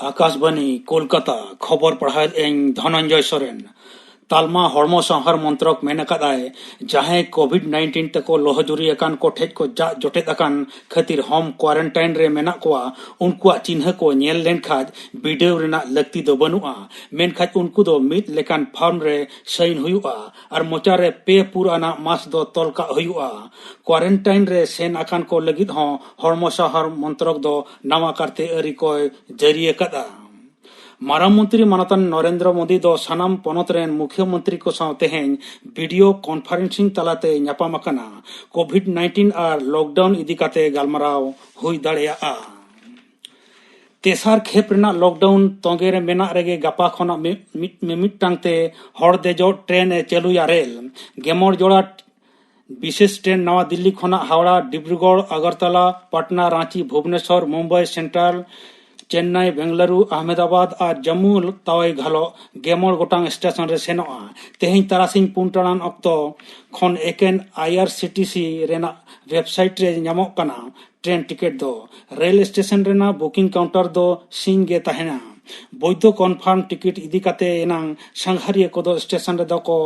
आकाशवाणी कोलकाता खबर पढ़ायल धनंजय सोरेन तालमा हड़मो संहार मंत्रक मेन अकादाय जहां कोविड-19 तको लोहजुरी अकान को ठेज को जा जोटेद अकान खातिर होम क्वारंटाइन रे मेना कोआ उनकुआ चिन्ह को नेल लेन खाज वीडियो रेना लगती दो बनुआ मेन खाज उनको दो मित लेकान फार्म रे साइन हुआ और मोचा रे पे पुराना मास दो तोलका हुआ क्वारंटाइन रे सेन अकान को लगिद हो हड़मो संहार मंत्रक दो नवा करते अरी को जरिए कदा माराम मंत्री मानतन नरेंद्र मोदी दो सनाम पनत रेन मुख्यमंत्री को साथ तेहें वीडियो कॉन्फ्रेंसिंग तलाते ᱧᱟᱯᱟᱢ ᱟᱠᱟᱱᱟ कोविड-19 और लॉकडाउन इदी काते गालमाराव हुई दाड़ेयाआ तेसार खेप रेना लॉकडाउन तोंगे रे मेना रेगे गापा खना मिमिटांगते हड़ देजो ट्रेन ए चालुया रेल गेमोर जोड़ा विशेष ट्रेन नवा दिल्ली खना हावड़ा डिब्रूगढ़ अगरतला पटना रांची भुवनेश्वर मुंबई सेंट्रल चेन्नई बेंगलुरु अहमदाबाद और जम्मू तावई घालो गेमोर गोटांग स्टेशन रे सेनोआ तेहिं तारासिंग पुंटाणान अक्तो खन एकेन आईआरसीटीसी रेना वेबसाइट रे ᱧᱟᱢᱚᱜ कना ट्रेन टिकट दो रेल स्टेशन रेना बुकिंग काउंटर दो सिंह गे तहेना बोइदो कन्फर्म टिकट इदी काते एनांग संघारिया को दो स्टेशन रे दो को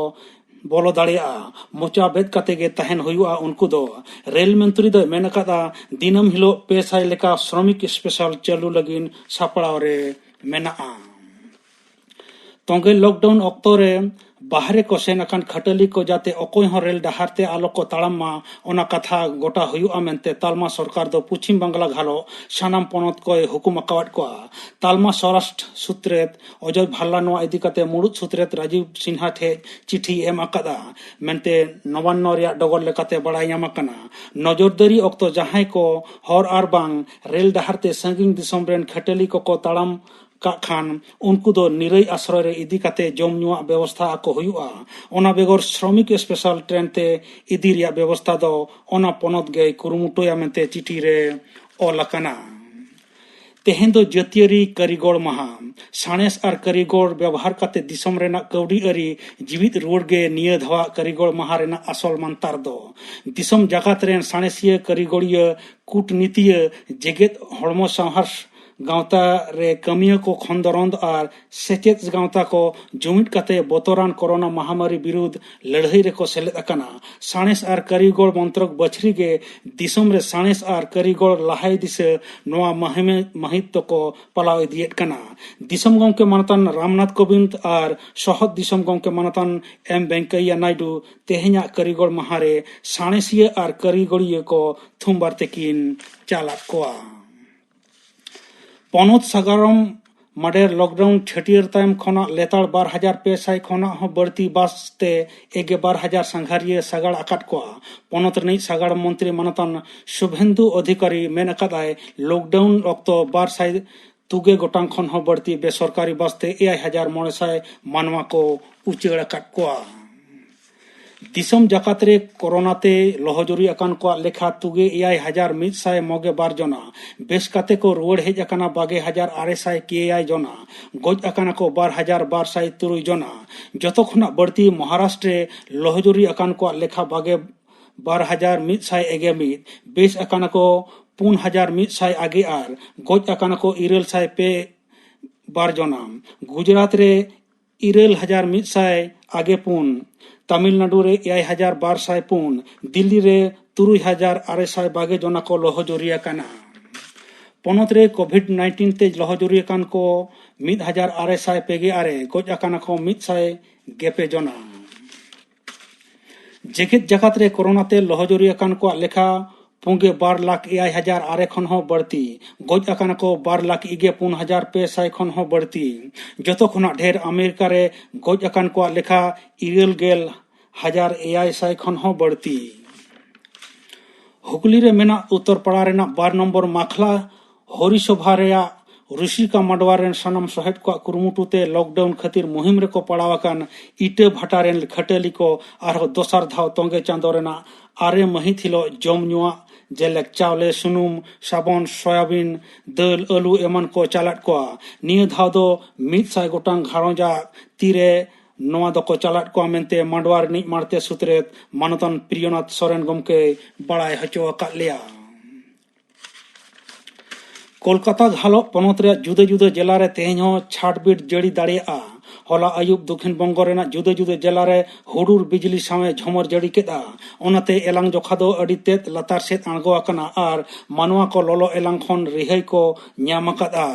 बोलो दाड़िया मोचा बेद काते गे तहन हुआ उनको दो रेल मंत्री दो मेन कादा दिनम हिलो पेसाय लेका श्रमिक स्पेशल चालू लगिन सापड़ाव रे मेनाआ तोंगे लॉकडाउन अक्तो रे बाहरे को सेन अकान खटली को जाते अकोय हो रेल डहारते आलो को ताड़ामा ओना कथा गोटा हुआ मेनते तालमा सरकार दो पश्चिम बांग्ला घालो सानाम पनत को हुकुम अकावट को तालमा स्वराष्ट्र सूत्रेत अजय भाल्ला नोआ इदी काते मुड़ुद सूत्रेत राजीव सिन्हा ठे चिठी एम अकादा मेनते नवान्न रिया डगर लेकाते बड़ाय ᱧᱟᱢ अकाना नजरदारी अक्तो जहां को हर आर बांग रेल डहारते संगिंग दिसम रेन खटली को ताड़ाम खान उनको दो निरई आश्रय रे इदी काते जम नुआ व्यवस्था को हुआ ओना बेगर श्रमिक स्पेशल ट्रेन ते इदी रिया व्यवस्था दो ओना पनत गे कुरुमुटोया मेनते चिठी रे ओलकाना तेहें दो जतियारी कारीगर महा साणेस और कारीगर व्यवहार काते दिसम रेना कौड़ी अरी जीवित रुआड़ गे निया धवा कारीगर महा रेना असल मानतार दो दिसम जगत रेन साणेसिया कारीगरिया कूटनीतिया जेगेत हड़मो संहार गांवता रे कमिया को खंदरंद और सेचेत गांवता को जुमिट काते बोतरान कोरोना महामारी विरुद्ध लड़ाई रे को सेलेद अकाना साणेस और कारीगर मंत्रक बछरी गे दिसम रे साणेस और कारीगर लहाई दिसे नोआ महित को पलाव इदियत कना दिसम गंके मानतन रामनाथ कोविंद और सहद दिसम गंके मानतन एम वेंकैया नायडू तेहेኛ कारीगर महारे साणेसिया और कारीगरिया को थुमबारते किन चालाक कोआ पनत सागारम माडेर लॉकडाउन छटियर तायम खना लेताड़ 12,500 खना हो बढ़ती बस ते 12,000 संघारिया सागाड़ आकाट को पनत रनी सागाड़ मंत्री मानतन शुभेंदु अधिकारी मेन अकादाय लॉकडाउन अक्तो 200 तुगे गोटांग खन हो बढ़ती बेसरकारी बस ते 1,900 मानवा को उचेड़ आकाट को दिसम जकात रे कोरोना ते लोहजुरी अकान को लेखा तुगे 1,100 मोगे बार जना बेस काते को रुआड़ हेज अकाना 2,600 के जना गज अकाना को 2,203 जना जतो खना बढ़ती महाराष्ट्र लोहजुरी अकान को लेखा 2,111 बेस अकाना को 4,100 आगे आर गज अकाना को 1,000 बार जना गुजरात रे 1,100 आगे पुन तमिलनाडु रे 1,200 पुन दिल्ली रे 3,600 बागे जना को लोहजुरिया काना पनत रे कोविड-19 ते लोहजुरिया कान को 1,600 पेगे आरे गज अकाना को 100 गेपे जना जेकेत जगत रे कोरोना ते लोहजुरिया कान को लेखा पुंगे 2,01,000 खन हो बढ़ती गज अकाना को 2,04,500 खन हो बढ़ती जतो खना ढेर अमेरिका रे गज अकान को लेखा 1,000 खन हो बढ़ती हुगली रे मेना उत्तर पड़ा रेना 12 नंबर माखला हरिसभा रेया ऋषिका माडवा रेन सनम सहेट को कुरुमुटुते लॉकडाउन खातिर मुहिम रे को पड़ावाकान इटे भाटा रेन खटली को आरो दोसर धाव तोंगे चांदो रेना आरे मही थिलो जम नुआ जेलेक चावले सुनुम साबन सोयाबीन दाल आलू एमन को चालाट को निय धाव दो 100 गोटांग घारोजा तीरे नोआ दो को चालाट को मेनते मांडवार नि मारते सुतरेत मानतन प्रियनाथ सोरेन गमके बड़ाय हचो अकात लिया कोलकाता घालो पनत रे जुदा जुदा जिला रे तेहेñ हो छाटबीट जड़ी दाड़ेया होला आयुब दक्षिण बंगो रेना जुदा जुदा जिला रे हुडुर बिजली सावे झमर जड़ी केदा ओनाते एलांग जोखा दो अड़ी तेत लतार सेत आंगो आकना आर मानवा को लोलो एलांग खन रिहाई को ᱧᱟᱢ आकादा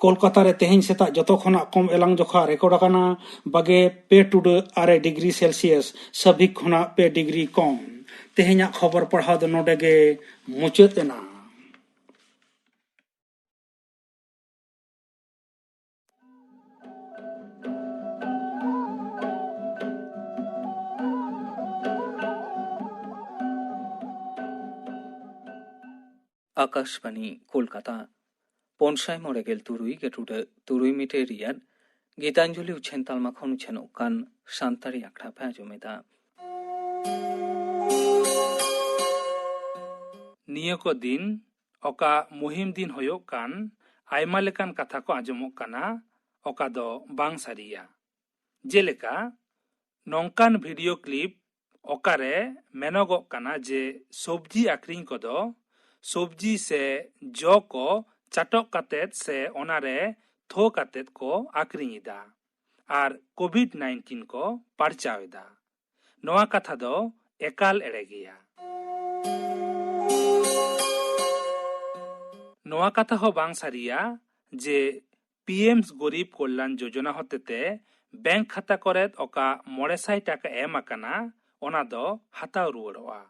कोलकाता रे तेहेñ सेता जतो खना कम एलांग जोखा रेकॉर्ड आकना बागे 2.6 डिग्री सेल्सियस सभी खना 2 डिग्री कम तेहेñा खबर पढ़ा दो नोडे गे मुचाद एना। आकाशवाणी कोलकाता पनसाय मरेगेल तुरुई गेटुडे तुरुई मिटे रियाद गीतांजलि उछेन तालमा खन उछेन कान शांतारी आखड़ा पे आजमेदा निया को दिन ओका मुहिम दिन होयो कान आयमा लेकान कथा को आजमोक काना ओका दो बांग सारिया जेलेका नौकान वीडियो क्लिप ओकारे मेनोगोक काना जे सब्जी आक्रिंग को दो सब्जी से जो को चाटक कातेत से ओनारे थो कातेत को आक्रिंग इदा आर कोविड-19 को पारचावेदा नोआ कथा दो एकाल एड़े गया। नोआ कथा हो बांग सारिया जे पीएम गरीब कल्याण योजना होतेते बैंक खाता करेत ओका 900 टाका एम आकाना ओना दो हताव रुवाड़ोआ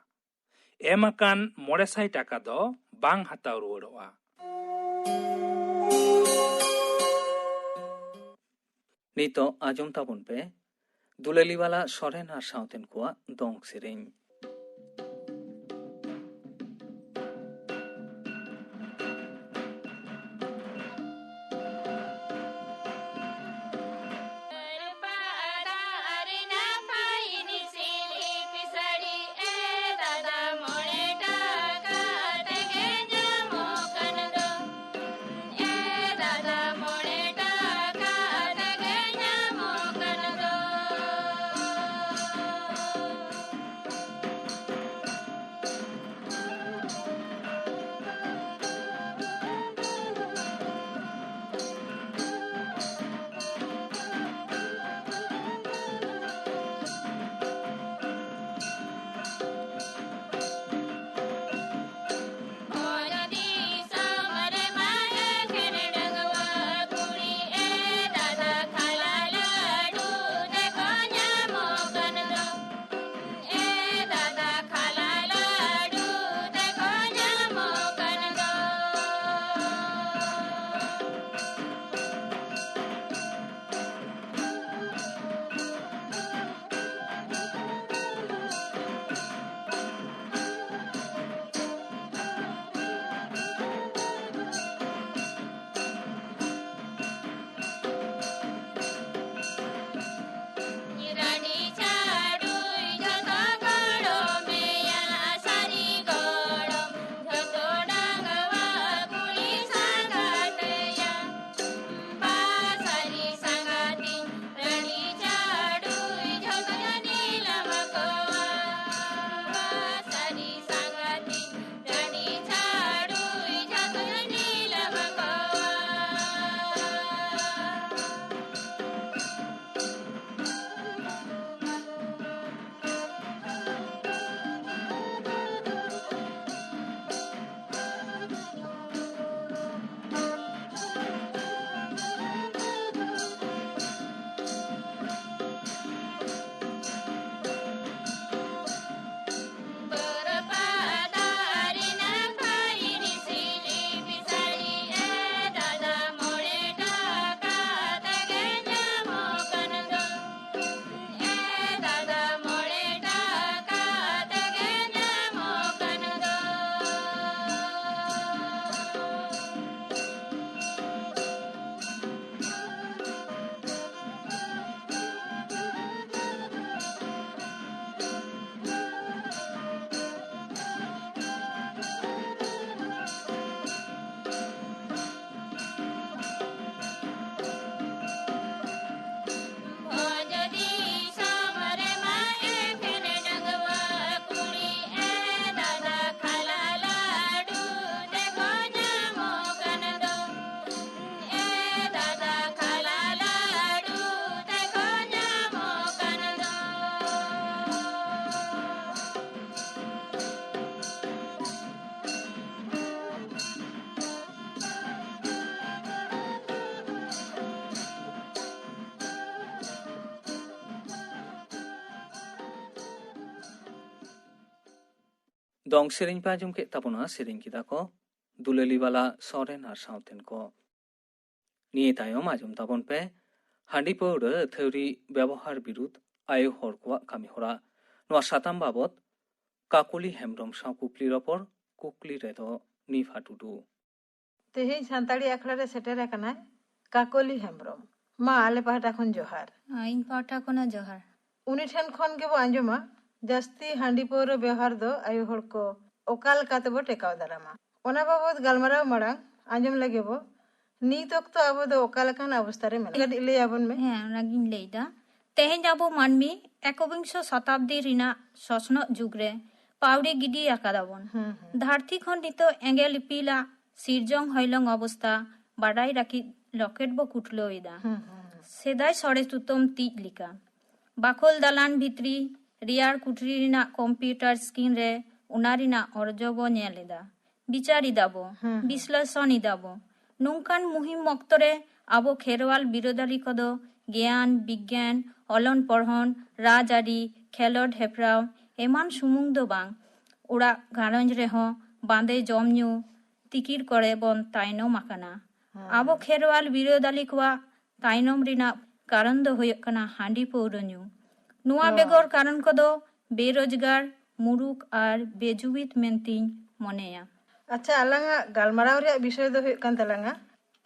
एम आकान 900 टाका दो बांग हताव रुवाड़ोआ। नितो आजम ताबुन पे दुलेलीवाला सोरेन आर साउतेन कोआ दोंग सेरेñ dong sering pa ajum ke tabona sering kita ko dulali bala soren ar sauten ko niye tayom ajum tabon pe handi paura theory ব্যবহার বিরুদ্ধ আয়ো হর কোয়া kami hora noa satam babot kakuli hemrom saw kuklir opor kukli redo ni fatudu तेहें सान्ताड़ी आखड़ा रे सेटेर कनाय काकोली हेम्ब्रम मा आले पाहटा खन जोहार इन पाटा कोना जोहार उनी ठेन खन के बो आंजमा जास्ती हांडी पौर व्यवहार दो आयु हर को ओकाल काते बो टेकाव दारामा ओना बाबत गालमाराव मड़ांग आंजम लगे बो नीत ऑक्तो आबो दो ओकाल कान अवस्था रे मेल गड इले आबन में ᱦᱮᱸ ᱚᱱᱟᱜᱤᱧ ᱞᱟᱹᱭᱫᱟ ᱛᱮᱦᱮᱧ ᱟᱵᱚ ᱢᱟᱹᱱᱢᱤ ᱮᱠᱵᱤᱝᱥᱚ ᱥᱚᱛᱟᱵᱫᱤ ᱨᱮᱱᱟᱜ ᱥᱚᱥᱱᱚᱜ ᱡᱩᱜᱽ ᱨᱮ ᱯᱟᱣᱲᱤ ᱜᱤᱰᱤ ᱟᱠᱟᱫᱟᱵᱚᱱ ᱫᱷᱟᱹᱨᱛᱤ ᱠᱷᱚᱱ ᱱᱤᱛᱚᱜ ᱮᱸᱜᱮᱞ ᱤᱯᱤᱞᱟᱜ ᱥᱤᱨᱡᱚᱱ ᱦᱚᱭᱞᱚᱝ ᱚᱵᱚᱥᱛᱟ ᱵᱟᱰᱟᱭ ᱞᱟᱹᱜᱤᱫ ᱞᱚᱠᱮᱴ ᱵᱚ ᱠᱩᱴᱞᱟᱹᱣ ᱮᱫᱟ ᱥᱮᱫᱟᱭ ᱥᱚᱲᱮ ᱥᱩᱛᱟᱹᱢ ᱛᱤᱡ ᱞᱮᱠᱟ ᱵᱟᱠᱷᱳᱞ ᱫᱟᱞᱟᱱ ᱵᱷᱤᱛᱨᱤ ᱨᱮᱭᱟᱲ ᱠᱩᱴᱨᱤ ᱨᱮᱱᱟᱜ ᱠᱚᱢᱯᱤᱭᱩᱴᱟᱨ ᱥᱠᱨᱤᱱ ᱨᱮ ᱚᱱᱟ ᱨᱮᱱᱟᱜ ᱚᱨᱡᱚ ᱵᱚ ᱧᱮᱞ ᱮᱫᱟ ᱵᱤᱪᱟᱨ ᱮᱫᱟᱵᱚ ᱵᱤᱥᱞᱮᱥᱚᱱ ᱮᱫᱟᱵᱚ ᱱᱚᱝᱠᱟᱱ ᱢᱩᱦᱤᱢ ᱚᱠᱛᱚ ᱨᱮ ᱟᱵᱚ ᱠᱷᱮᱨᱣᱟᱞ ᱵᱤᱨᱳᱫᱟᱹᱞᱤ ᱠᱚᱫᱚ ᱜᱮᱭᱟᱱ ᱵᱤᱜᱽᱜᱟᱱ ᱚᱞᱚᱱ ᱯᱚᱲᱦᱚᱱ ᱨᱟᱡᱽᱟᱹᱨᱤ ᱠᱷᱮᱞᱳᱰ ᱦᱮᱯᱨᱟᱣ ᱮᱢᱟᱱ ᱥᱩᱢᱩᱝ ᱫᱚ ᱵᱟᱝ ᱚᱲᱟᱜ ᱜᱷᱟᱨᱚᱸᱡᱽ ᱨᱮᱦᱚᱸ ᱵᱟᱸᱫᱮ ᱡᱚᱢ ᱧᱩ ᱛᱤᱠᱤᱨ ᱠᱚᱨᱮ ᱵᱚᱱ ᱛᱟᱭᱱᱚᱢ ᱟᱠᱟᱱᱟ ᱟᱵᱚ ᱠᱷᱮᱨᱣᱟᱞ ᱵᱤᱨᱳᱫᱟᱹᱞᱤ ᱠᱚᱣᱟᱜ ᱛᱟᱭᱱᱚᱢ ᱨᱮᱱᱟᱜ ᱠᱟᱨᱚᱱ ᱫᱚ ᱦᱩᱭᱩᱜ ᱠᱟᱱᱟ ᱦᱟᱺᱰᱤ ᱯᱟᱹᱣᱨᱟᱹ ᱧᱩ ᱱᱚᱣᱟ ᱵᱮᱜᱚᱨ ᱠᱟᱨᱚᱱ ᱠᱚᱫᱚ बेरोजगार मुरुक और बेजुवित मेंतिन मनेया अच्छा अलंगा गालमाराव रे विषय दो हुई कान तलंगा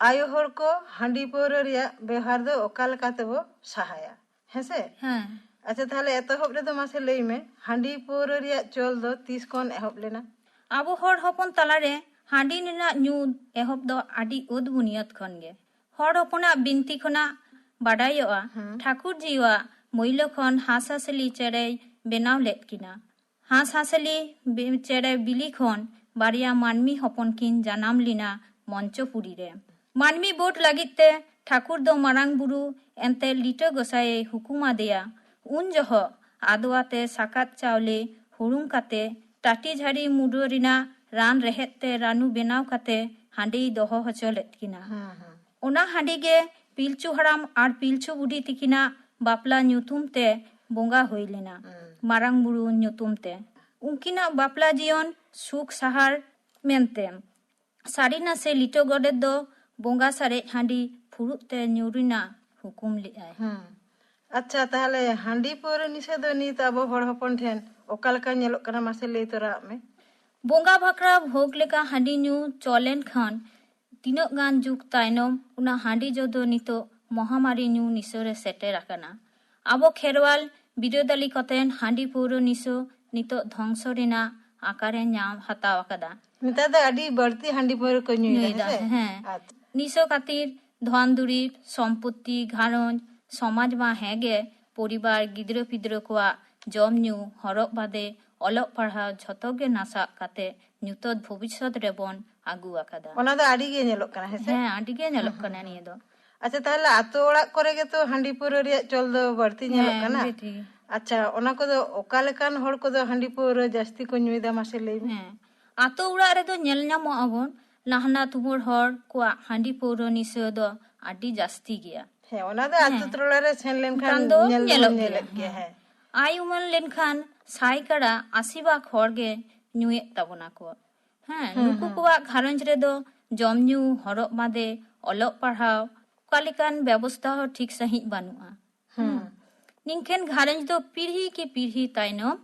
आयु हर को हांडी पौर रे व्यवहार दो ओकाल काते बो सहाया हेसे हाँ अच्छा ताहले एतहब रे दो मासे लई में हांडी पौर रे चल दो 30 कोन एहब लेना अब हर हपन तलारे हांडी निना न्यू एहब दो आडी उद बुनियत खनगे हर हपना बिनती खना बाडायोआ ठाकुर जीवा मइलो खन हासासली चेरे बेनाव लेत किना हासासली चेरे बिली खन बारिया मानमी हपन किन जानाम लिना मंचपुरी रे मानमी बोट लागिते ठाकुर दो मारांग बुरु एंते लिटो गोसाए हुकुमा देया उन जह आदवाते साकात चावले हुरुम काते टाटी झाड़ी मुडो रिना रान रहेते रानू बेनाव काते हांडी दोहो हचो लेत किना ओना हांडी गे पिलचू हराम आर पिलचू बुढ़ी तिकिना बापला ᱧᱩᱛᱩᱢ ते बोंगा हुई लेना मारांग बुरु ᱧᱩᱛᱩᱢ ते उनकिना बापला जीवन सुख सहार मेनते सारीना से लिटो गडे दो बोंगा सारे हांडी फुरुते ᱧᱩᱨᱤना हुकुम लेआय अच्छा ताहले हांडी पौर निसे दो नीत अब हड़ हपन ठेन ओकाल का नेलोक कना मासे लई तोरा में बोंगा भकरा भोग लेका हांडी ᱧᱩ चलेन खान तीनों गान जुग तायनम उना हांडी जदो नितो महामारी ᱧᱩ निसोरे सेटेर आकना आबो खेरवाल बिरोदाली कतेन हांडी पौरो निसो नितो ध्वंस रेना आकारे नाम हताव आकदा निता दो अडी बढ़ती हांडी पौर को ᱧᱩᱭदा हैं निसो खातिर धन दुरीब सम्पत्ति घारंज समाज मा हेगे परिवार गिद्रो पिद्रो कोआ जम ᱧᱩ हरक बादे अलग पढ़ाव झतोगे नासा काते ᱧᱩᱛᱚᱫ भविष्यत रेबन आगु आकदा ओना दो अडी गे नेलोक कना हेसे हैं आडी गे नेलोक कना निये दो अच्छा ताहले आतो ओड़ाग करे गे तो हांडी पौर रे चल दो बढ़ती नेलोक कना अच्छा ओना को दो ओकाल कान हड़ को दो हांडी पौर जास्ती को ᱧᱩᱭदा मासे लई में आतो उड़ा रे दो नेल ᱧᱟᱢᱚᱜ आबन लाहना तुमोर हर कोआ हांडी पौरो निसो दो आडी जास्ती गिया है ओना दो आतो त्रोला रे सेन लेन खान नेलक गे है आई उमन लेन खान साई कड़ा आसीबा खर गे ᱧᱩᱭᱮ ताबोना को हाँ नुकु कोआ घारंज रे दो जम ᱧᱩ हरक बादे अलग पढ़ाव कालिकान व्यवस्था हो ठीक सही बानुआ निंखेन घारंज दो पीढ़ी के पीढ़ी तायनम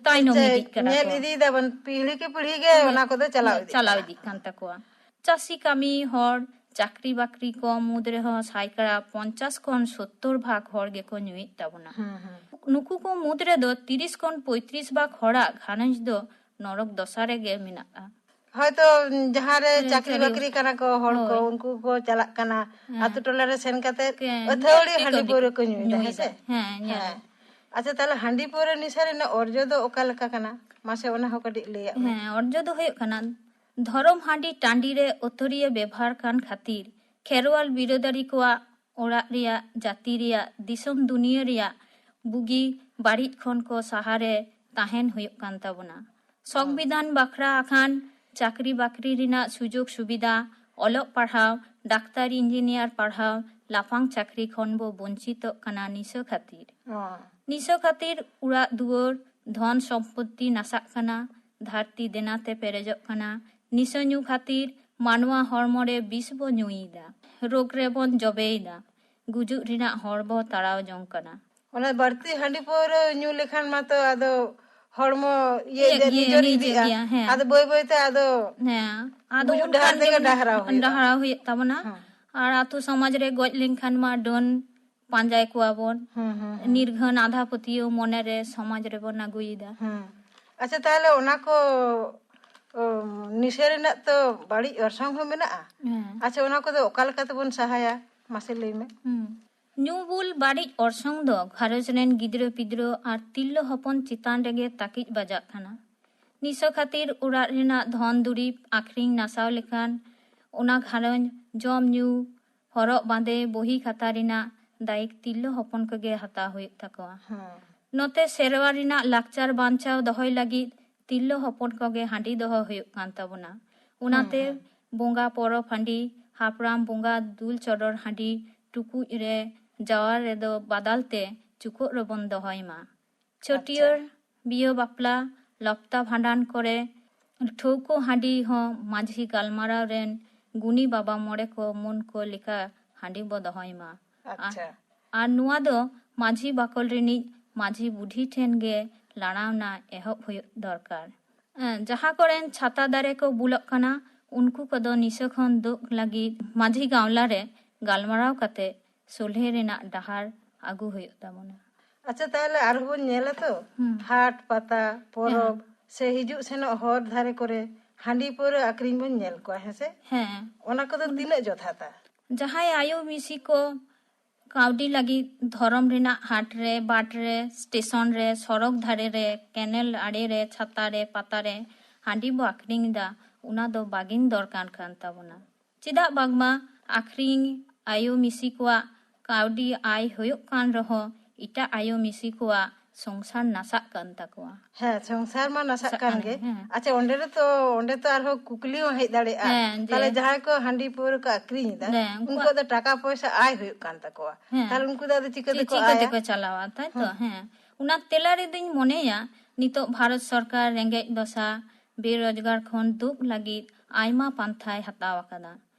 तायनम इदी करा नेल इदी दबन पीढ़ी के पीढ़ी गे ओना को दो चलाव इदी कान तकोआ चासी कामी हर चाकरी बाकरी को मुद्रे हो साइकरा 50 कोन 70 भाग हर गे को ᱧᱩᱭᱮ ताबोना नुकु को मुद्रे दो 30 कोन 35 भाग हरा घारंज दो नरक दसारे गे मिनाआ हयतो जहां रे चाकरी बाकरी कना को हड़ को उनको को चला कना आतो टोला रे सेन काते अथौड़ी हांडी पौर को ᱧᱩᱭदा हेसे हां अच्छा ताले हांडी पौर निसारे न अर्जो दो ओकाल का कना मासे ओना हो कडी लेया हां अर्जो दो होय कना धरम हांडी टांडी रे ओथरिया व्यवहार कान खातिर खेरवाल बिरोदारी कोआ ओड़ा रिया जाति रिया दिसम दुनिया रिया बुगी बाड़िज खन को सहारे ताहेन होय कान ताबोना संविधान बाखरा आखान चाकरी बाकरी रिना सुजोग सुविधा अलग पढ़ाव डाक्तार इंजीनियर पढ़ाव लाफांग चाकरी खन बो वंचित कना निसो खातिर उड़ा दुवर ᱫᱷᱚᱱ ᱥᱚᱢᱯᱚᱛᱛᱤ ᱱᱟᱥᱟᱜ ᱠᱟᱱᱟ, ᱫᱷᱟᱹᱨᱛᱤ ᱫᱮᱱᱟᱛᱮ ᱯᱮᱨᱮᱡᱚᱜ ᱠᱟᱱᱟ, ᱱᱤᱥᱟᱹ ᱧᱩ ᱠᱷᱟᱹᱛᱤᱨ ᱢᱟᱱᱣᱟ ᱦᱚᱲᱢᱚ ᱨᱮ ᱵᱤᱥ ᱵᱚ ᱧᱩᱭᱮᱫᱟ, ᱨᱳᱜᱽ ᱨᱮᱵᱚᱱ ᱡᱚᱵᱮᱭᱮᱫᱟ, ᱜᱩᱡᱩᱜ ᱨᱮᱱᱟᱜ ᱦᱚᱨ ᱵᱚ ᱛᱟᱲᱟᱣ ᱡᱚᱝ ᱠᱟᱱᱟ। ᱚᱱᱟ ᱵᱟᱹᱲᱛᱤ ᱦᱟᱺᱰᱤ ᱯᱟᱹᱣᱨᱟᱹ ᱧᱩ ᱞᱮᱠᱷᱟᱱ ᱢᱟᱛᱚ ᱟᱫᱚ ᱦᱚᱲᱢᱚ ᱱᱤᱡᱚᱨ ᱤᱫᱤᱜᱼᱟ, ᱟᱫᱚ ᱵᱟᱹᱭ ᱵᱟᱹᱭᱛᱮ ᱟᱫᱚ ᱟᱫᱚ ᱜᱩᱡᱩᱜ ᱚᱱᱠᱟᱱ ᱰᱟᱦᱟᱨ ᱛᱮᱜᱮ ᱡᱮᱢᱚᱱ ᱰᱟᱦᱟᱨᱟᱣ ᱦᱩᱭᱩᱜ ᱛᱟᱵᱚᱱᱟ। ᱟᱨ ᱟᱛᱳ ᱥᱚᱢᱟᱡᱽ ᱨᱮ ᱜᱚᱡ ᱞᱮᱱᱠᱷᱟᱱ ᱢᱟ ᱰᱟᱹᱱ ᱯᱟᱸᱡᱟᱭ ᱠᱚᱣᱟ ᱵᱚᱱ, ᱱᱤᱨᱜᱷᱟᱹᱱ ᱟᱸধᱟ ᱯᱟᱹᱛᱭᱟᱹᱣ ᱢᱚᱱᱮᱨᱮ ᱥᱚᱢᱟᱡᱽ ᱨᱮᱵᱚᱱ ᱟᱹᱜᱩᱭᱮᱫᱟ। ᱟᱪᱪᱷᱟ, ᱛᱟᱦᱞᱮ ᱚᱱᱟ ᱠᱚ ᱱᱤᱥᱟᱹ ᱨᱮᱱᱟᱜ ᱛᱚ ᱵᱟᱹᱲᱤᱡ ᱚᱨᱥᱚᱝ ᱦᱚᱸ ᱢᱮᱱᱟᱜᱼᱟ। ᱟᱪᱪᱷᱟ, ᱚᱱᱟ ᱠᱚᱫᱚ ᱚᱠᱟ ᱞᱮᱠᱟ ᱛᱮᱵᱚᱱ ᱥᱟᱦᱟᱭᱟ ᱢᱟᱥᱮ ᱞᱟᱹᱭ ᱢᱮ। ᱧᱩ ᱵᱩᱞ ᱵᱟᱹᱲᱤᱡ ᱚᱨᱥᱚᱝ ᱫᱚ ᱜᱷᱟᱨᱚᱸᱡᱽ ᱨᱮᱱ ᱜᱤᱫᱽᱨᱟᱹ ᱯᱤᱫᱽᱨᱟᱹ ᱟᱨ ᱛᱤᱨᱞᱟᱹ ᱦᱚᱯᱚᱱ ᱪᱮᱛᱟᱱ ᱨᱮᱜᱮ ᱛᱟᱹᱠᱤᱡ ᱵᱟᱡᱟᱜ ᱠᱟᱱᱟ। ᱱᱤᱥᱟᱹ ᱠᱷᱟᱹᱛᱤᱨ ᱚᱲᱟᱜ ᱨᱮᱱᱟᱜ ᱫᱷᱚᱱ ᱫᱩᱨᱤᱵ ᱟᱠᱷᱨᱤᱧ ᱱᱟᱥᱟᱣ ᱞᱮᱠᱷᱟᱱ ᱚᱱᱟ ᱜᱷᱟᱨᱚᱸᱡᱽ ᱡᱚᱢ ᱧᱩ, ᱦᱚᱨᱚᱜ ᱵᱟᱸᱫᱮ, ᱵᱚᱦᱤ ᱠᱷᱟᱛᱟ ᱨᱮᱱᱟᱜ দায়িত্ব ᱛᱤᱨᱞᱟᱹ ᱦᱚᱯᱚᱱ ᱠᱚᱜᱮ ᱦᱟᱛᱟᱣ ᱦᱩᱭᱩᱜ ᱛᱟᱠᱚᱣᱟ। ᱱᱚᱛᱮ ᱥᱮᱨᱣᱟ ᱨᱮᱱᱟᱜ ᱞᱟᱠᱪᱟᱨ ᱵᱟᱧᱪᱟᱣ ᱫᱚᱦᱚᱭ ᱞᱟᱹᱜᱤᱫ ᱛᱤᱨᱞᱟᱹ ᱦᱚᱯᱚᱱ ᱠᱚᱜᱮ ᱦᱟᱺᱰᱤ ᱫᱚᱦᱚ ᱦᱩᱭᱩᱜ ᱠᱟᱱ ᱛᱟᱵᱚᱱᱟ। ᱚᱱᱟᱛᱮ ᱵᱚᱸᱜᱟ ᱯᱚᱨᱚᱵᱽ ᱦᱟᱺᱰᱤ, ᱦᱟᱯᱲᱟᱢ ᱵᱚᱸᱜᱟ ᱫᱩᱞ ᱪᱚᱰᱚᱨ ᱦᱟᱺᱰᱤ ᱴᱩᱠᱩᱡ ᱨᱮ ᱡᱟᱣᱟᱨ ᱨᱮᱫᱚ ᱵᱟᱫᱟᱞ ᱛᱮ ᱪᱩᱠᱟᱹᱜ ᱨᱮᱵᱚᱱ ᱫᱚᱦᱚᱭ ᱢᱟ। ᱪᱷᱟᱹᱴᱭᱟᱹᱨ, ᱵᱤᱦᱟᱹ ᱵᱟᱯᱞᱟ, ᱞᱚᱠᱛᱟ ᱵᱷᱟᱸᱰᱟᱱ ᱠᱚᱨᱮ ᱴᱷᱟᱹᱣᱠᱟᱹ ᱦᱟᱺᱰᱤ ᱦᱚᱸ ᱢᱟᱺᱡᱷᱤ ᱜᱟᱞᱢᱟᱨᱟᱣ ᱨᱮᱱ ᱜᱩᱱᱤ ᱵᱟᱵᱟ ᱢᱚᱬᱮ ᱠᱚ ᱢᱚᱱ ᱠᱚ ᱞᱮᱠᱟ ᱦᱟᱺᱰᱤ ᱵᱚ ᱫᱚᱦᱚᱭ ᱢᱟ। ᱟᱨ ᱱᱚᱣᱟ ᱫᱚ ᱢᱟᱺᱡᱷᱤ ᱵᱟᱠᱚᱞ ᱨᱤᱱᱤᱡ ᱢᱟᱺᱡᱷᱤ ᱵᱩᱰᱷᱤ ᱴᱷᱮᱱ ᱜᱮ ᱞᱟᱲᱟᱣᱱᱟ ᱮᱦᱚᱵ ᱦᱩᱭᱩᱜ ᱫᱚᱨᱠᱟর। ᱡᱟᱦᱟᱸ ᱠᱚᱨᱮᱱ ᱪᱷᱟᱛᱟ ᱫᱟᱨᱮ ko ᱵᱩᱞᱟᱹᱜ ᱠᱟᱱᱟ ᱩᱱᱠᱩ ᱠᱚᱫᱚ ᱱᱤᱥᱟᱹ ᱠᱷᱚᱱ ᱫᱩᱜ ᱞᱟᱹᱜᱤᱫ ᱢᱟᱺᱡᱷᱤ ᱜᱟᱶᱞᱟ ᱨᱮ ᱜᱟᱞᱢᱟᱨᱟᱣ ᱠᱟᱛᱮ ᱥᱚᱞᱦᱮ ᱨᱮᱱᱟᱜ ᱰᱟᱦᱟᱨ ᱟᱹᱜᱩ ᱦᱩᱭᱩᱜ ᱛᱟᱵᱚᱱᱟ। ᱟᱪᱪᱷᱟ, ᱛᱟᱦᱞᱮ ᱟᱨᱦᱚᱸ ᱵᱚᱱ ᱧᱮᱞᱟ ᱛᱚ ᱦᱟᱴ ᱯᱟᱛᱟ ᱯᱚᱨᱚᱵᱽ ᱥᱮ ᱦᱤᱡᱩᱜ ᱥᱮᱱᱚᱜ ᱦᱚᱨ ᱫᱷᱟᱨᱮ ᱠᱚᱨᱮ ᱦᱟᱺᱰᱤ ᱯᱟᱹᱣᱨᱟᱹ ᱟᱠᱷᱨᱤᱧ ᱵᱚᱱ ᱧᱮᱞ ᱠᱚᱣᱟ, ᱦᱮᱸᱥᱮ? ᱚᱱᱟ ᱠᱚᱫᱚ ᱛᱤᱱᱟᱹᱜ ᱡᱚᱛᱷᱟᱛᱟ? ᱡᱟᱦᱟᱸᱭ ᱟᱭᱳ ᱢᱤᱥᱤ ᱠᱚ ᱠᱟᱹᱣᱰᱤ ᱞᱟᱹᱜᱤᱫ ᱫᱷᱚᱨᱚᱢ ᱨᱮᱱᱟᱜ ᱦᱟᱴ ᱨᱮ, ᱵᱟᱴ ᱨᱮ, ᱥᱴᱮᱥᱚᱱ ᱨᱮ, ᱥᱚᱲᱚᱠ ᱫᱷᱟᱨᱮ ᱨᱮ, ᱠᱮᱱᱮᱞ ᱟᱲᱮ ᱨᱮ, ᱪᱷᱟᱛᱟ ᱨᱮ, ᱯᱟᱛᱟ ᱨᱮ ᱦᱟᱺᱰᱤ ᱵᱚ ᱟᱠᱷᱨᱤᱧ ᱮᱫᱟ, ᱚᱱᱟ ᱫᱚ ᱵᱟᱜᱤᱱ ᱫᱚᱨᱠᱟর ᱠᱟᱱ ᱛᱟᱵᱚᱱᱟ। ᱪᱮᱫᱟᱜ ᱵᱟᱝᱢᱟ ᱟᱠᱷᱨᱤᱧ ᱟᱭᱳ ᱢᱤᱥᱤ ᱠᱚᱣᱟᱜ ᱠᱟᱹᱣᱰᱤ ᱟᱭ ᱦᱩᱭᱩᱜ ᱠᱟᱱ ᱨᱮᱦᱚᱸ ᱮᱴᱟᱜ ᱟᱭᱳ ᱢᱤᱥᱤ ᱠᱚᱣᱟᱜ ᱥᱚᱝᱥᱟᱨ ᱱᱟᱥᱟᱜ ᱠᱟᱱ ᱛᱟᱠᱚᱣᱟ। ᱦᱮᱸ, ᱥᱚᱝᱥᱟᱨ ᱢᱟ ᱱᱟᱥᱟᱜ ᱠᱟᱱ ᱜᱮ। ᱟᱪᱪᱷᱟ, ᱚᱸᱰᱮ ᱛᱚ ᱟᱨᱦᱚᱸ ᱠᱩᱠᱞᱤ ᱦᱚᱸ ᱦᱮᱡ ᱫᱟᱲᱮᱭᱟᱜᱼᱟ, ᱛᱟᱦᱞᱮ ᱡᱟᱦᱟᱸᱭ ko ᱦᱟᱺᱰᱤ ᱯᱟᱹᱣᱨᱟᱹ ko ᱟᱠᱷᱨᱤᱧ ᱮᱫᱟ ᱩᱱᱠᱩᱣᱟᱜ ᱫᱚ ᱴᱟᱠᱟ ᱯᱚᱭᱥᱟ ᱟᱭ ᱦᱩᱭᱩᱜ ᱠᱟᱱ ᱛᱟᱠᱚᱣᱟ, ᱛᱟᱦᱞᱮ ᱩᱱᱠᱩ ᱫᱚ ᱟᱫᱚ ᱪᱤᱠᱟᱹᱛᱮᱠᱚ ᱪᱟᱞᱟᱣᱟ, ᱛᱟᱭᱛᱚ? ᱚᱱᱟ ᱛᱮᱞᱟ ᱨᱮᱫᱚᱧ ᱢᱚᱱᱮᱭᱟ ᱱᱤᱛᱚᱜ ᱵᱷᱟᱨᱚᱛ ᱥᱚᱨᱠᱟর ᱨᱮᱸᱜᱮᱡ ᱫᱚᱥᱟ ᱵᱮᱨᱳᱡᱽᱜᱟᱨ ᱠᱷᱚᱱ ᱫᱩᱜ ᱞᱟᱹᱜᱤᱫ ᱟᱭᱢᱟ ᱯᱟᱱᱛᱷᱟᱭ ᱦᱟᱛᱟᱣ ᱟᱠᱟᱫᱟ।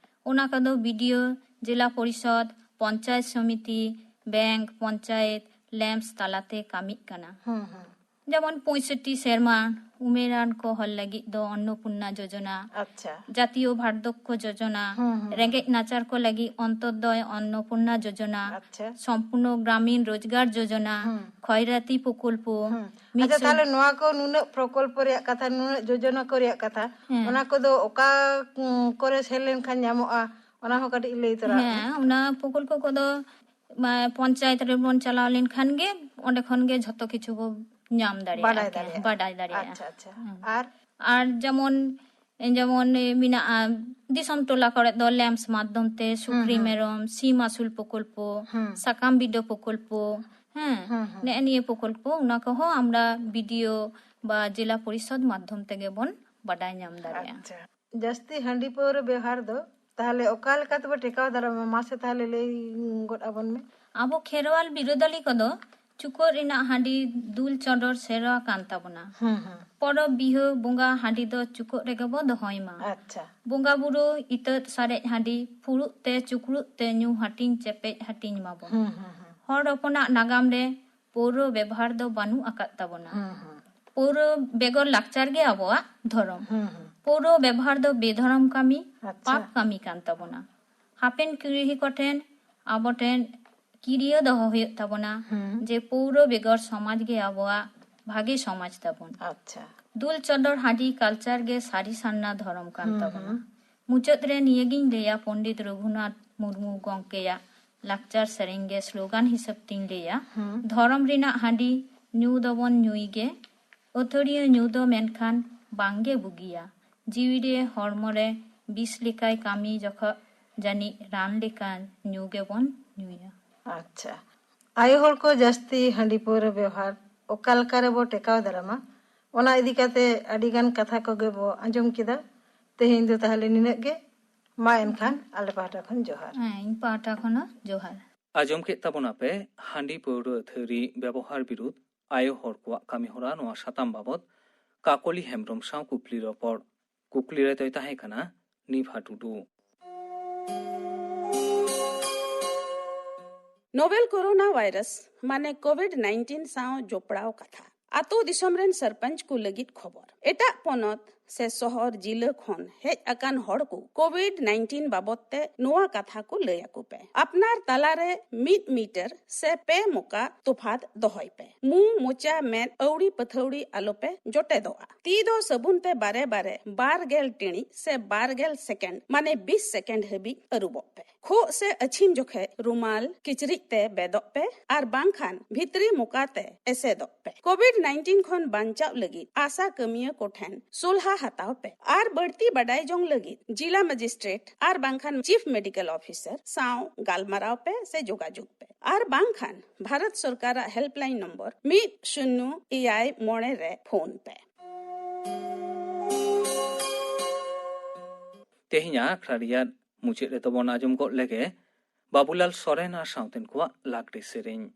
ᱚᱱᱟ ᱠᱚᱫᱚ ᱵᱤᱰᱤᱳ, ᱡᱮᱞᱟ ᱯᱚরিষদ, পঞ্চায়েত সমিতি, ব্যাংক, পঞ্চায়েত, ল্যাম্পস তালাতে কামিক কানা। যেমন 65 সেরমা উমেরান কো হল লাगित ᱫᱚ অন্নপূর্ণা যোজনা, জাতীয় বার্ধক্য যোজনা, রেᱸᱜᱮᱡ নাচার কো লাগি অন্তর্দয় অন্নপূর্ণা যোজনা, সম্পূর্ণ গ্রামীণ রোজগার যোজনা, খয়রাতি প্রকল্প। আচ্ছা, তাহলে নোয়া কো নুনাᱹᱜ প্রকল্প ᱨᱮᱭᱟᱜ ᱠᱟᱛᱷᱟ, নুনাᱹᱜ যোজনা ᱠᱚ ᱨᱮᱭᱟᱜ ᱠᱟᱛᱷᱟ, ᱚᱱᱟ ᱠᱚᱫᱚ ᱚᱠᱟ ᱠᱚᱨᱮ ᱥᱮᱱ ᱞᱮᱱᱠᱷᱟᱱ ᱧᱟᱢᱚᱜᱼᱟ, ᱚᱱᱟ ᱦᱚᱸ ᱠᱟᱹᱴᱤᱡ ᱞᱟᱹᱭ ᱛᱚᱨᱟ ᱢᱮ। ᱚᱱᱟ ᱯᱨᱚᱠᱚল্ᱯᱚ ᱠᱚᱫᱚ পঞ্চায়েত রেবন ᱪᱟᱞᱟᱣ ᱞᱮᱱᱠᱷᱟᱱ ᱜᱮ ᱚᱸᱰᱮ ᱠᱷᱚᱱ ᱜᱮ ᱡᱷᱚᱛᱚ ᱠᱤᱪᱷᱩ ᱵᱚ ᱧᱟᱢ ᱫᱟᱲᱮᱭᱟᱜᱼᱟ, ᱵᱟᱰᱟᱭ ᱫᱟᱲᱮᱭᱟᱜᱼᱟ। ᱟᱨ ᱡᱮᱢᱚᱱ ᱢᱮᱱᱟᱜᱼᱟ ᱫᱤᱥᱚᱢ ᱴᱚᱞᱟ ᱠᱚᱨᱮ ᱫᱚ ᱞᱮম্ᱯᱥ ᱢᱟᱫᱽᱫᱷᱚᱢ ᱛᱮ ᱥᱩᱠᱨᱤ ᱢᱮᱨᱚᱢ ᱥᱤᱢ ᱟᱹᱥᱩᱞ প্রকল্প, সাকাম বিডো প্রকল্প, নেᱜ নিয়ে প্রকল্প, ᱚᱱᱟ ᱠᱚᱦᱚᱸ আমরা বিডিও বা জেলা পরিষদ মাধ্যম থেকে ᱵᱚᱱ ᱵᱟᱰᱟᱭ ᱧᱟᱢ ᱫᱟᱲᱮᱭᱟᱜᱼᱟ। ᱡᱟᱹᱥᱛᱤ ᱦᱟᱺᱰᱤ ᱯᱟᱹᱣᱨᱟᱹ ᱵᱮᱣᱦᱟᱨ ᱫᱚ ᱛᱟᱦᱞᱮ ᱚᱠᱟ ᱞᱮᱠᱟ ᱛᱮᱵᱚ ᱴᱮᱠᱟᱣ ᱫᱟᱨᱟᱢᱟ, ᱢᱟᱥᱮ ᱛᱟᱦᱞᱮ ᱞᱟᱹᱭ ᱜᱚᱫ ᱟᱵᱚᱱ ᱢᱮ। ᱟᱵᱚ ᱠᱷᱮᱨᱣᱟᱞ ᱵᱤᱨᱟᱹᱫᱟᱹᱞᱤ ᱠᱚᱫᱚ ᱪᱩᱠᱟᱹᱜ ᱨᱮᱱᱟᱜ ᱦᱟᱺᱰᱤ ᱫᱩᱞ ᱪᱚᱰᱚᱨ ᱥᱮᱨᱣᱟ ᱠᱟᱱ ᱛᱟᱵᱚᱱᱟ। ᱯᱚᱨᱚᱵᱽ ᱵᱤᱦᱟᱹ ᱵᱚᱸᱜᱟ ᱦᱟᱺᱰᱤ ᱫᱚ ᱪᱩᱠᱟᱹᱜ ᱨᱮᱜᱮ ᱵᱚ ᱫᱚᱦᱚᱭ ᱢᱟ। ᱵᱚᱸᱜᱟ ᱵᱩᱨᱩ ᱤᱛᱟᱹᱫ ᱥᱟᱨᱮᱡ ᱦᱟᱺᱰᱤ ᱯᱷᱩᱲᱩᱜ ᱛᱮ ᱪᱩᱠᱲᱩᱜ ᱛᱮ ᱧᱩ ᱦᱟᱹᱴᱤᱧ ᱪᱮᱯᱮᱡ ᱦᱟᱹᱴᱤᱧ ᱢᱟᱵᱚᱱ। ᱦᱚᱲ ᱦᱚᱯᱚᱱᱟᱜ ᱱᱟᱜᱟᱢ ᱨᱮ ᱯᱳᱣᱨᱟᱹ ᱵᱮᱵᱚᱦᱟᱨ ᱫᱚ ᱵᱟᱹᱱᱩᱜ ᱟᱠᱟᱫ ᱛᱟᱵᱚᱱᱟ। ᱯᱳᱣᱨᱟᱹ ᱵᱮᱜᱚᱨ ᱞᱟᱠᱪᱟᱨ ᱜᱮ ᱟᱵᱚᱣᱟᱜ ᱫᱷᱚᱨᱚᱢ। ᱯᱳᱣᱨᱟᱹ ᱵᱮᱵᱚᱦᱟর ᱫᱚ বেধরম কামি, পাপ কামি কান তাবনা। হাপেন কিরিহি কঠেন আবো ঠেন কিরিয় দহ ᱦᱩᱭᱩᱜ ᱛᱟᱵᱚᱱᱟ ᱡᱮ ᱯᱳᱣᱨᱟᱹ ᱵᱮᱜᱚᱨ ᱥᱚᱢᱟᱡᱽ ᱜᱮ ᱟᱵᱚᱣᱟᱜ ᱵᱷᱟᱜᱮ ᱥᱚᱢᱟᱡᱽ ᱛᱟᱵᱚᱱ। ᱫᱩᱞ ᱪᱚᱰᱚᱨ ᱦᱟᱺᱰᱤ ᱠᱟᱞᱪᱟᱨ ᱜᱮ ᱥᱟᱹᱨᱤ ᱥᱟᱨᱱᱟ ᱫᱷᱚᱨᱚᱢ ᱠᱟᱱ ᱛᱟᱵᱚᱱᱟ। ᱢᱩᱪᱟᱹᱫ ᱨᱮ ᱱᱤᱭᱟᱹᱜᱤᱧ ᱞᱟᱹᱭᱟ ᱯᱚᱱᱰᱤᱛ ᱨᱚᱜᱷᱩᱱᱟᱛᱷ ᱢᱩᱨᱢᱩ ᱜᱚᱝᱠᱮᱭᱟᱜ ᱞᱟᱠᱪᱟᱨ ᱥᱮᱨᱮᱧ ᱜᱮ ᱥᱞᱳᱜᱟᱱ ᱦᱤᱥᱟᱹᱵ ᱛᱤᱧ ᱞᱟᱹᱭᱟ, ᱫᱷᱚᱨᱚᱢ ᱨᱮᱱᱟᱜ ᱦᱟᱺᱰᱤ ᱧᱩ ᱫᱚᱵᱚᱱ ᱧᱩᱭ ᱜᱮ, ᱟᱹᱛᱷᱟᱹᱲᱤᱭᱟᱹ ᱧᱩ ᱫᱚ ᱢᱮᱱᱠᱷᱟᱱ ᱵᱟᱝᱜᱮ ᱵᱩᱜᱤᱭᱟ। ᱡᱤᱣᱤ ᱨᱮ ᱦᱚᱲᱢᱚ ᱨᱮ ᱵᱤᱥ ᱞᱮᱠᱟᱭ ᱠᱟᱹᱢᱤ ᱡᱚᱠᱷᱚᱱ ᱡᱟᱹᱱᱤᱡ ᱨᱟᱱ ᱞᱮᱠᱟ ᱧᱩ ᱜᱮᱵᱚᱱ ᱧᱩᱭᱟ। ᱟᱪᱪᱷᱟ, ᱟᱭᱳ ᱦᱚᱲ ᱠᱚ ᱡᱟᱹᱥᱛᱤ ᱦᱟᱺᱰᱤ ᱯᱟᱹᱣᱨᱟᱹ ᱵᱮᱣᱦᱟᱨ ᱚᱠᱟ ᱞᱮᱠᱟ ᱨᱮᱵᱚ ᱴᱮᱠᱟᱣ ᱫᱟᱨᱟᱢᱟ, ᱚᱱᱟ ᱤᱫᱤ ᱠᱟᱛᱮ ᱟᱹᱰᱤ ᱜᱟᱱ ᱠᱟᱛᱷᱟ ᱠᱚᱜᱮ ᱵᱚ ᱟᱸᱡᱚᱢ ᱠᱮᱫᱟ। ᱛᱮᱦᱮᱧ ᱫᱚ ᱛᱟᱦᱞᱮ ᱱᱤᱱᱟᱹᱜ ᱜᱮ, ᱢᱟ ᱮᱱᱠᱷᱟᱱ ᱟᱞᱮ ᱯᱟᱦᱴᱟ ᱠᱷᱚᱱ ᱡᱚᱦᱟᱨ। ᱤᱧ ᱯᱟᱦᱴᱟ ᱠᱷᱚᱱ ᱡᱚᱦᱟᱨ। ᱟᱸᱡᱚᱢ ᱠᱮᱫ ᱛᱟᱵᱚᱱᱟᱯᱮ ᱦᱟᱺᱰᱤ ᱯᱟᱹᱣᱨᱟᱹ ᱛᱷᱟᱹᱨᱤ ᱵᱮᱵᱚᱦᱟᱨ ᱵᱤᱨᱩᱫᱽ ᱟᱭᱳ ᱦᱚᱲ ᱠᱚᱣᱟᱜ ᱠᱟᱹᱢᱤ ᱦᱚᱨᱟ ᱱᱚᱣᱟ ᱥᱟᱛᱟᱢ ᱵᱟᱵᱚᱫ ᱠᱟᱠᱚᱞᱤ ᱦᱮᱢᱵᱨᱚᱢ ᱥᱟᱶ ᱠᱩᱠᱞᱤ ᱨᱚᱯᱚᱲ ᱠᱩᱠᱞᱤ ᱨᱮᱫᱚᱭ ᱛᱟᱦᱮᱸ ᱠᱟᱱᱟ ᱱᱤᱵᱷᱟ ᱴᱩᱰᱩ। नोवेल कोरोना वायरस माने कोविड-19 साव जोपड़ाव कथा आतो दिसोम रेन सरपंच को लगित खबर एटा पोनत से शहर जिला खन हेज अकान हड़ को कोविड-19 बाबते नोआ कथा को लयाकु पे अपनार तालारे मीटर से पे मुका तुफात दोहय पे मु मोचा में औड़ी पथौड़ी आलोपे जोटे दोआ ती दो सबुन ते बारे बारे 12 टिणी से 12 सेकंड माने 20 सेकंड हबी अरुबो पे खो से अछिम जोखे रुमाल किचरिक ते बेदक पे आर बांखान भितरी मुकाते एसे दक पे कोविड-19 खन बांचाव लगी आशा कमिया कोठेन सोलहा हताव पे आर बढ़ती बडाई जोंग लगी जिला मजिस्ट्रेट आर बांखान चीफ मेडिकल ऑफिसर साव गालमराव पे से जोगाजोग पे आर बांखान भारत सरकार हेल्पलाइन नंबर 10 रे फोन पे तेहिया खरारिया मुचे रे तबन आजम को लेगे बाबूलाल सोरेन आर साउतेन को लागटे सेरेन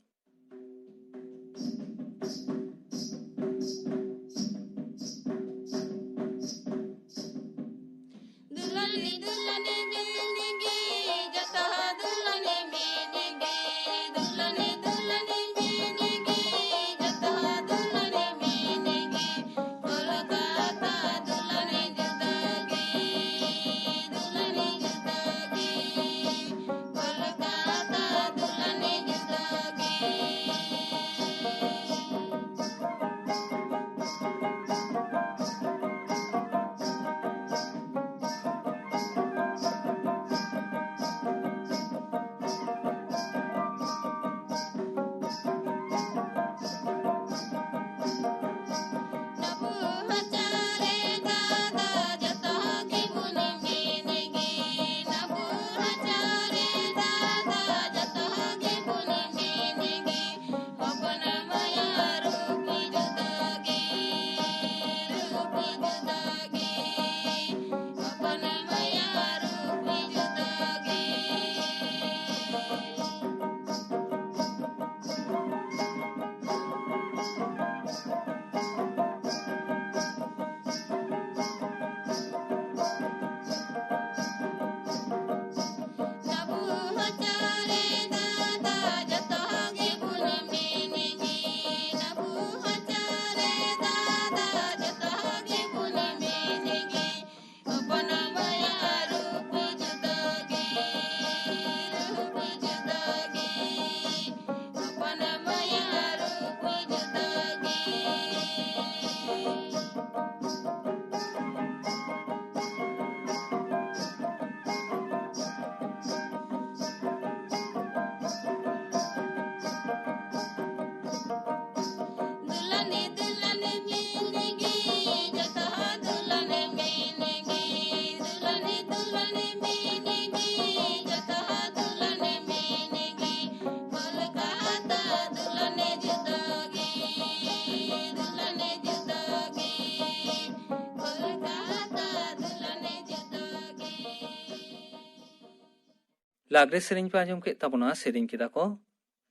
लागरे सेरेन पे आजम के तबना सेरेन किदा को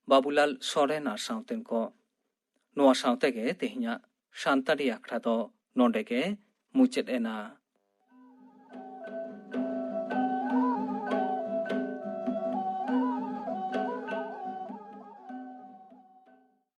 बाबूलाल सोरेन आर साउतेन को नोआ साउते के तेहिया शांतारी आखड़ा दो नोंडे के मुचेद एना।